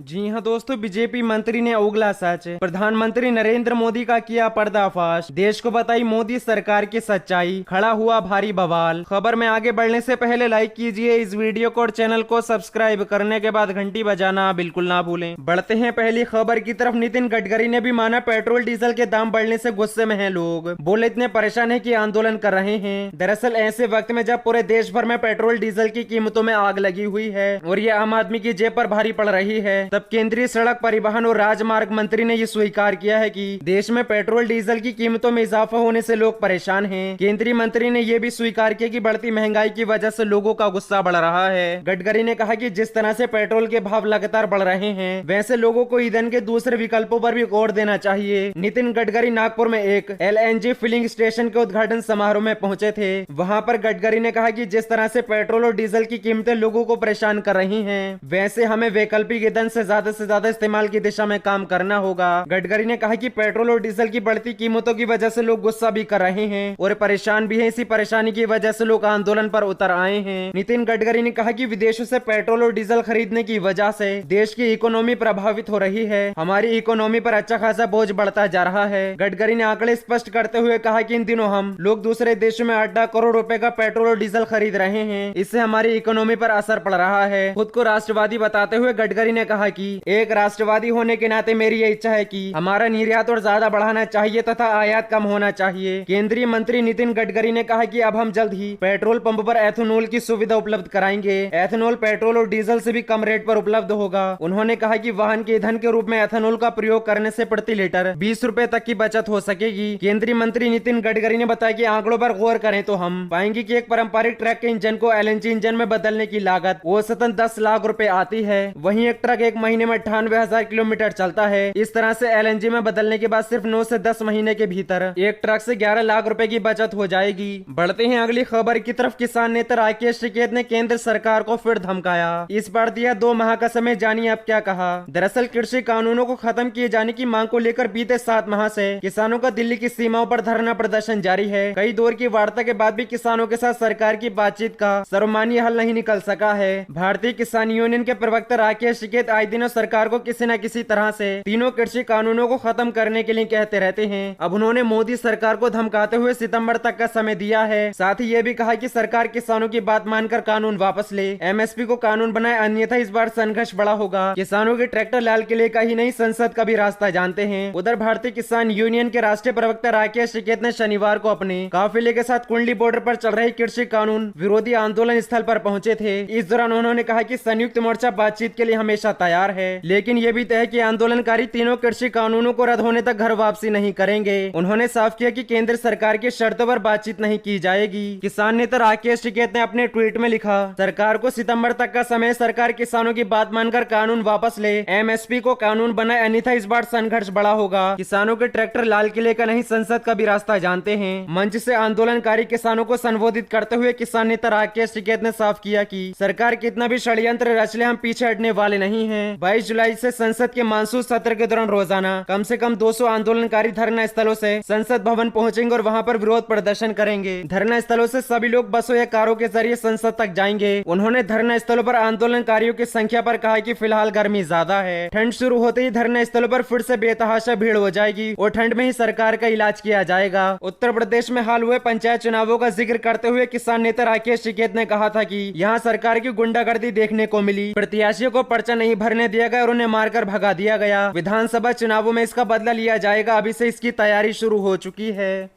जी हाँ दोस्तों, बीजेपी मंत्री ने उगला सच। प्रधानमंत्री नरेंद्र मोदी का किया पर्दाफाश। देश को बताई मोदी सरकार की सच्चाई, खड़ा हुआ भारी बवाल। खबर में आगे बढ़ने से पहले लाइक कीजिए इस वीडियो को और चैनल को सब्सक्राइब करने के बाद घंटी बजाना बिल्कुल ना भूलें। बढ़ते हैं पहली खबर की तरफ। नितिन गडकरी ने भी माना पेट्रोल डीजल के दाम बढ़ने से गुस्से में हैं लोग। बोले इतने परेशान है कि आंदोलन कर रहे हैं। दरअसल ऐसे वक्त में जब पूरे देश भर में पेट्रोल डीजल की कीमतों में आग लगी हुई है और ये आम आदमी की जेब पर भारी पड़ रही है, तब केंद्रीय सड़क परिवहन और राजमार्ग मंत्री ने ये स्वीकार किया है कि देश में पेट्रोल डीजल की कीमतों में इजाफा होने से लोग परेशान हैं। केंद्रीय मंत्री ने यह भी स्वीकार किया कि बढ़ती महंगाई की वजह से लोगों का गुस्सा बढ़ रहा है। गडकरी ने कहा कि जिस तरह से पेट्रोल के भाव लगातार बढ़ रहे हैं, वैसे लोगों को ईंधन के दूसरे विकल्पों पर भी गौर देना चाहिए। नितिन गडकरी नागपुर में एक LNG फिलिंग स्टेशन के उद्घाटन समारोह में पहुंचे थे। वहां पर गडकरी ने कहा कि जिस तरह से पेट्रोल और डीजल की कीमतें लोगों को परेशान कर रही हैं, वैसे हमें वैकल्पिक ईंधन से ज्यादा इस्तेमाल की दिशा में काम करना होगा। गडकरी ने कहा कि पेट्रोल और डीजल की बढ़ती कीमतों की वजह से लोग गुस्सा भी कर रहे हैं और परेशान भी हैं। इसी परेशानी की वजह से लोग आंदोलन पर उतर आए हैं। नितिन गडकरी ने कहा कि विदेशों से पेट्रोल और डीजल खरीदने की वजह से देश की इकोनॉमी प्रभावित हो रही है। हमारी इकोनॉमी पर अच्छा खासा बोझ बढ़ता जा रहा है। गडकरी ने आंकड़े स्पष्ट करते हुए कहा कि इन दिनों हम लोग दूसरे देशों में 8 करोड़ रुपए का पेट्रोल और डीजल खरीद रहे हैं। इससे हमारी इकोनॉमी पर असर पड़ रहा है। खुद को राष्ट्रवादी बताते हुए गडकरी ने कहा कि एक राष्ट्रवादी होने के नाते मेरी ये इच्छा है कि हमारा निर्यात और ज्यादा बढ़ाना चाहिए तथा आयात कम होना चाहिए। केंद्रीय मंत्री नितिन गडकरी ने कहा कि अब हम जल्द ही पेट्रोल पंप पर एथेनॉल की सुविधा उपलब्ध कराएंगे। एथेनॉल पेट्रोल और डीजल से भी कम रेट पर उपलब्ध होगा। उन्होंने कहा कि वाहन के ईंधन के रूप में एथेनॉल का प्रयोग करने से प्रति लीटर 20 रुपए तक की बचत हो सकेगी। केंद्रीय मंत्री नितिन गडकरी ने बताया कि आंकड़ों पर गौर करें तो हम पाएंगे कि एक पारंपरिक ट्रक के इंजन को LNG इंजन में बदलने की लागत औसतन 10 लाख रुपए आती है। वहीं एक ट्रक एक महीने में 98,000 किलोमीटर चलता है। इस तरह से LNG में बदलने के बाद सिर्फ 9 से 10 महीने के भीतर एक ट्रक से 11 लाख रुपए की बचत हो जाएगी। बढ़ते हैं अगली खबर की तरफ। किसान नेता राकेश टिकैत ने केंद्र सरकार को फिर धमकाया। इस बार दिया 2 माह का समय, जानिए अब क्या कहा। दरअसल कृषि कानूनों को खत्म किए जाने की मांग को लेकर बीते 7 माह से किसानों का दिल्ली की सीमाओं पर धरना प्रदर्शन जारी है। कई दौर की वार्ता के बाद भी किसानों के साथ सरकार की बातचीत का सर्वमान्य हल नहीं निकल सका है। भारतीय किसान यूनियन के प्रवक्ता राकेश टिकैत आए दिनों सरकार को किसी न किसी तरह से तीनों कृषि कानूनों को खत्म करने के लिए कहते रहते हैं। अब उन्होंने मोदी सरकार को धमकाते हुए सितंबर तक का समय दिया है। साथ ही ये भी कहा कि सरकार किसानों की बात मानकर कानून वापस ले, MSP को कानून बनाए, अन्यथा इस बार संघर्ष बड़ा होगा। किसानों के ट्रैक्टर लाल किले का ही नहीं, संसद का भी रास्ता जानते हैं। उधर भारतीय किसान यूनियन के राष्ट्रीय प्रवक्ता राकेश टिकैत ने शनिवार को अपने काफिले के साथ कुंडली बॉर्डर पर चल रहे कृषि कानून विरोधी आंदोलन स्थल पर पहुंचे थे। इस दौरान उन्होंने कहा कि संयुक्त मोर्चा बातचीत के लिए हमेशा तैयार है, लेकिन ये भी तय है कि आंदोलनकारी तीनों कृषि कानूनों को रद्द होने तक घर वापसी नहीं करेंगे। उन्होंने साफ किया कि केंद्र सरकार की शर्तों पर बातचीत नहीं की जाएगी। किसान नेता राकेश टिकैत ने अपने ट्वीट में लिखा, सरकार को सितंबर तक का समय, सरकार किसानों की बात मानकर कानून वापस ले, MSP को कानून बनाए, अन्यथा इस बार संघर्ष बड़ा होगा। किसानों के ट्रैक्टर लाल किले का नहीं, संसद का भी रास्ता जानते हैं। मंच से आंदोलनकारी किसानों को संबोधित करते हुए किसान नेता राकेश टिकैत ने साफ किया कि सरकार कितना भी षड्यंत्र रच ले, हम पीछे हटने वाले नहीं है। 22 जुलाई से संसद के मानसून सत्र के दौरान रोजाना कम से कम 200 आंदोलनकारी धरना स्थलों से संसद भवन पहुंचेंगे और वहां पर विरोध प्रदर्शन करेंगे। धरना स्थलों से सभी लोग बसों या कारों के जरिए संसद तक जाएंगे। उन्होंने धरना स्थलों पर आंदोलनकारियों की संख्या पर कहा कि फिलहाल गर्मी ज्यादा है, ठंड शुरू होते ही धरना स्थलों पर फिर से बेतहाशा भीड़ हो जाएगी और ठंड में ही सरकार का इलाज किया जाएगा। उत्तर प्रदेश में हाल हुए पंचायत चुनावों का जिक्र करते हुए किसान नेता राकेश टिकैत ने कहा था कि यहाँ सरकार की गुंडागर्दी देखने को मिली, प्रत्याशियों को पर्चा नहीं भरने दिया गया और उन्हें मारकर भगा दिया गया। विधानसभा चुनावों में इसका बदला लिया जाएगा, अभी से इसकी तैयारी शुरू हो चुकी है।